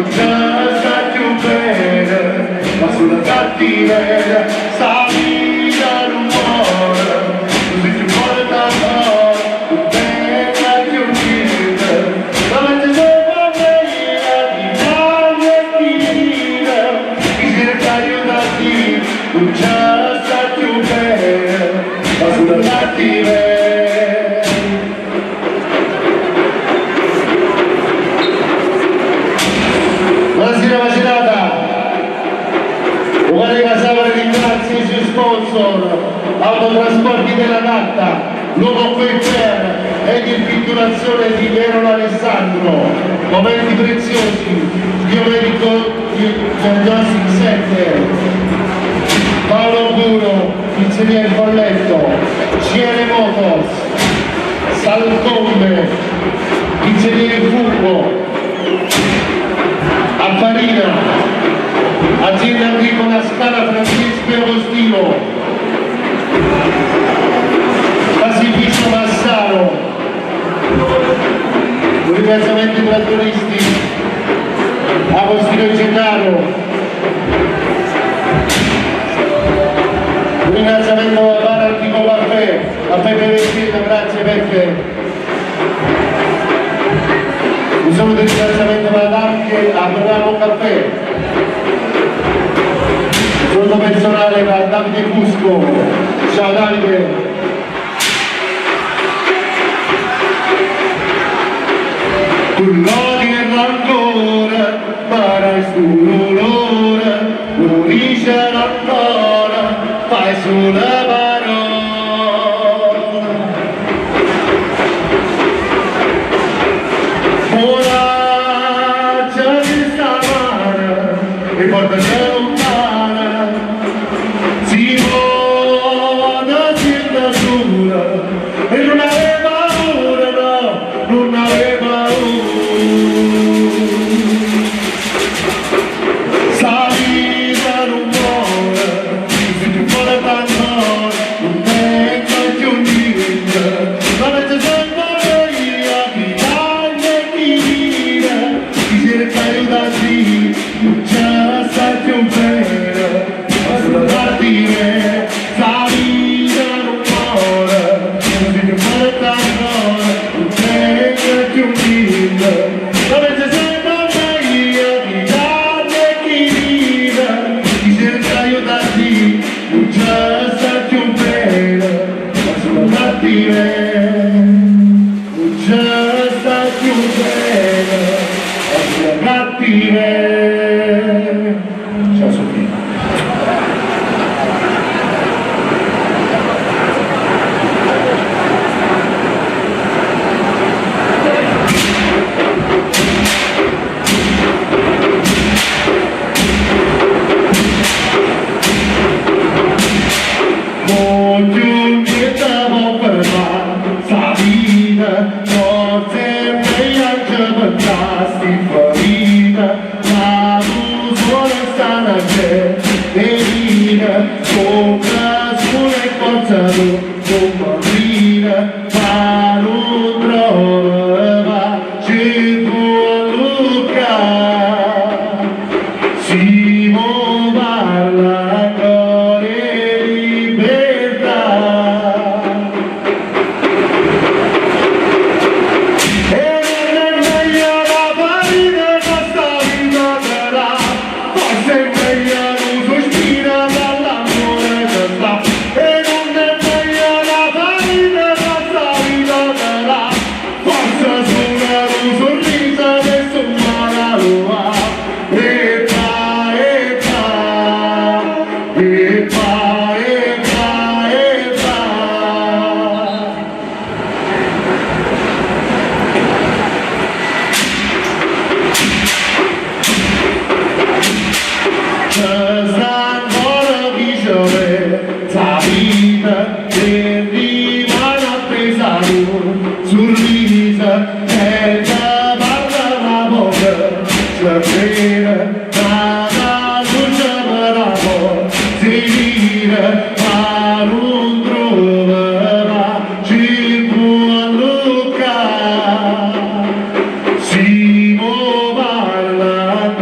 già sta più bene, ma sulla cattiveria sta vita non muore, così ti porta fuori, tu bella più niente, ma ti serve meglio di farmi e dire, chi cerca aiutati, tu già sta più bene, ma sulla cattiveria. Buonasera Macerata, vorrei passare ringrazio i suoi sponsor, Autotrasporti della Gatta, Lupo Quaker e di pitturazione di Piero Alessandro, momenti preziosi, biomedico Diagnostic Center, Paolo Puro, pizzeria Il Folletto, CR Motors, Salcombe, pizzeria Il Furbo, Affarina, azienda agricola Scala Francesco e Agostino, Casificio Massaro, un ringraziamento ai trattoristi, Agostino Gennaro, un ringraziamento a Bar Antico Caffè, a Peppe Vecchietta, grazie Peppe. Un saluto di ringraziamento anche a Milano Caffè, un saluto personale da Davide Fusco, ciao Davide. Tu lodi nel rancore, farai sull'olore, unisce l'ancora, fai sulle parole. E portaci lontana, si vuole città dura, e non aveva paura, no, non aveva paura. Sta vita non muore, se tu vuole tanto, non pensa più niente, ma invece sempre io ti taglio e ti dire, ti cerca aiutarti. Già sai più bene, ma sulla partire, la vita non muore, così che porta ancora, non tengo più vita, ma invece sempre meglio di darmi e chi vive, ti cerca aiutarti, non già sai più bene, ma sulla partire, non già sai più bene, ma sulla partire. Ciao Sofia. Voglio che stavo per sta vita, forse meglio anche per sti farina, ma tu suona stana che venina, sopra sulla e forza tu, marina, ma non trova, c'è tua Luca, si può parla con libertà. Si può parlare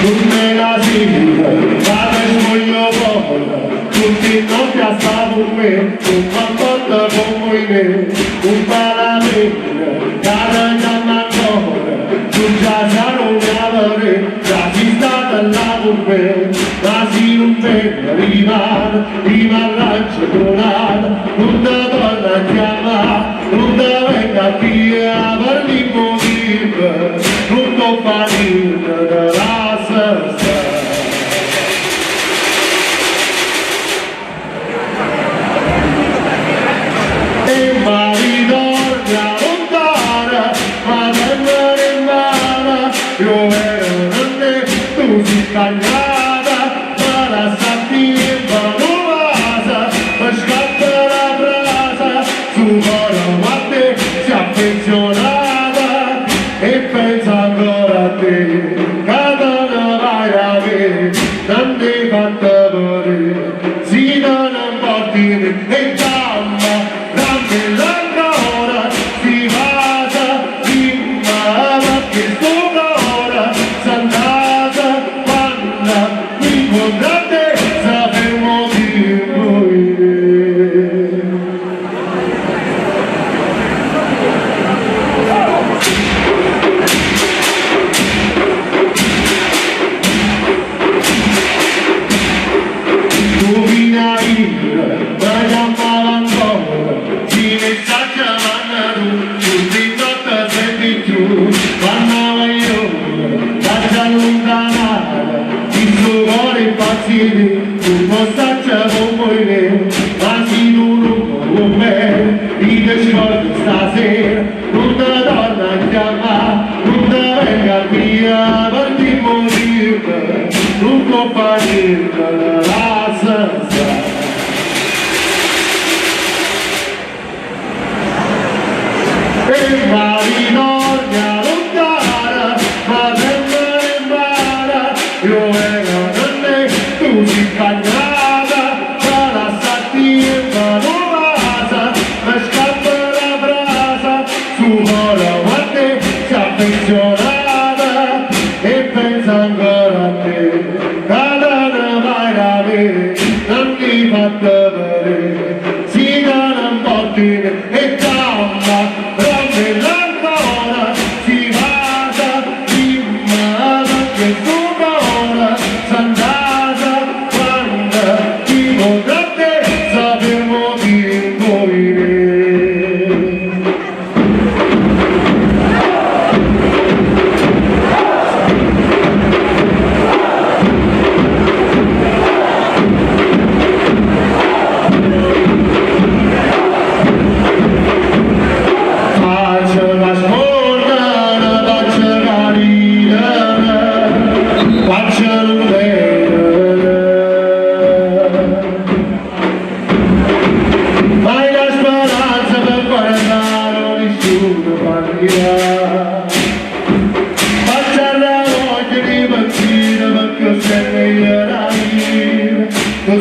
non me la sera, vado e voglio vola, tutti notti a sta con me, un papotto come me, un palamene, cara giamma ancora, tu già non mi avere, già si stata là con me, ma si non venga rimane, rimarraccia tronata, non da donna chiama, non da venga via, per l'immobilità, non do fatica della sesta. E mi ritorna lontana, ma prendere in mano, io ero con te, tu si cagnata, ma la sapienza non vasa, mi scappa la brasa, su cuore a te si è affezionata, e pensa ancora a te, cada una vai a vedere, non ti fatta morire, si non porti e damma, dammi l'ancora, si vada, dimma, che ora, s'andata, quando mi incontrate, sapevo di morire. Tu vina ira, ma chiamava ancora, si ne sa chiamando tu di notte senti giù, quando io lascia allontanare, il suo cuore impazzire, tu postaccia con me, ma si non con me, ride sciolti stasera, non te torna a chiamare, non te venga via, per ti morire, non può fare la senza. E Marinogna lontana, ma prendere in mano, io ero con te, tu si cagnata, ma la sapienza non vasa, mi scappa la brasa, su cuore a te si è affezionata, e pensa ancora a te, cada una vai a vedere, non ti fatta vedere, si non porti e calma, ancora si vada, dimma che ora s'andata, quando ti vorrete sapevo di morire.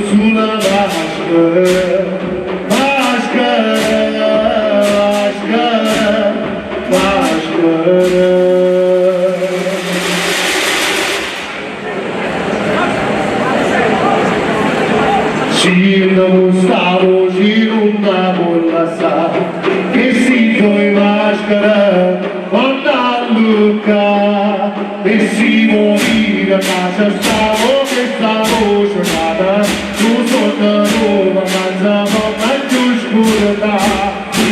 Sulla ci non stavo, ci non davo la sa, che si toi maschera, quando Luca, e si morire a casa stavo, che stavo giornata, tu sotto Roma, mangiavo più scura,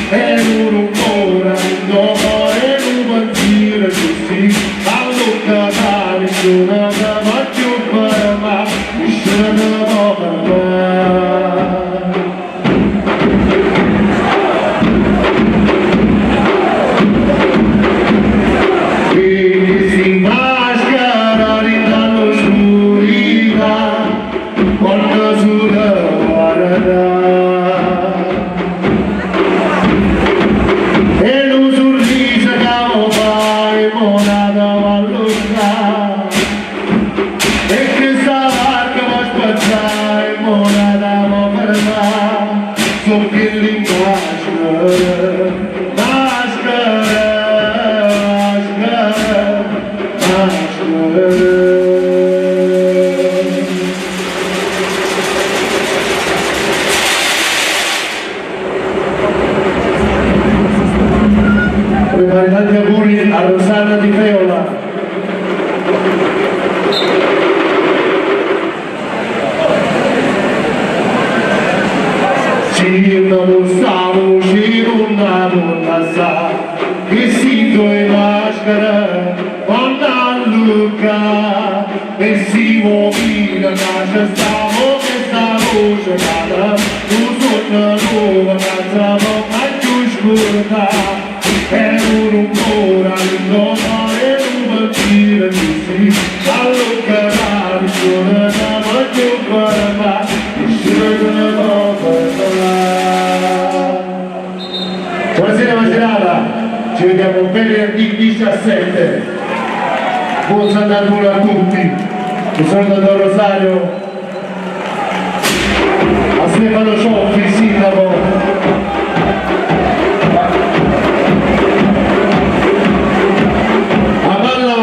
e non ancora, dopo e non pensiero così, a Luca da nessuna, ma più per me, mi scena per me. Stavo uscendo una donna sa che si tue maschera quando a Luca e si muoveva nasce stavo che stavo giocata tu sotto nuova cantavo ma più scura è un rumore all'indomani un bambino che si allontana di sola ma più guarda buonasera Macerata, ci vediamo venerdì 17. Buon Sant'Antonio a tutti, un saluto da Rosario, a Stefano Cioffi, sindaco, a Valla,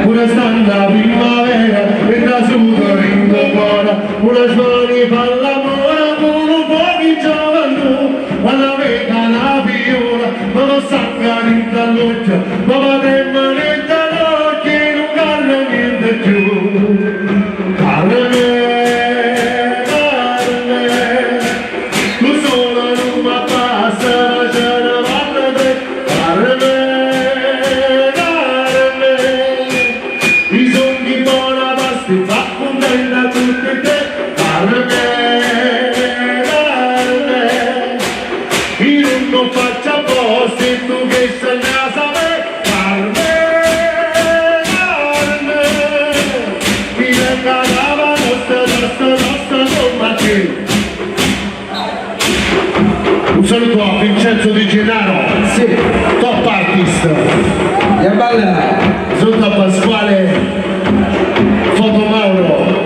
pure standa primavera, e da sud rindo buona, una svani pallamora, con un po' di gioventù, ma la vega la viola, ma lo sangue rinda all'occhio, ma va tremoletta l'occhio e non calla niente più. Carne, tu sola non mi passa, ma ce ne vanno te, carne. Fa contenta tutte te, carne, io non faccio apposta e tu che sei nata a me, carne, mi regalava nostra mamma che. Un saluto a Vincenzo Di Gennaro, sì, top artist, e a ballare, saluto a Pasquale Foto Mauro,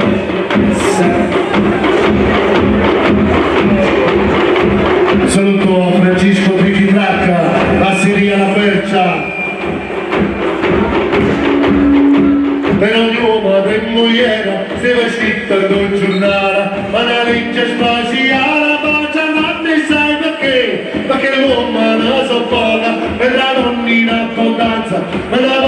saluto a Francesco Pichitracca, Basseria La Percia, per ogni uomo e moglie se vestita con giornata, ma la legge spaziale bacia non ne sai perché l'uomo non sopporta, per la donna in abbondanza, per la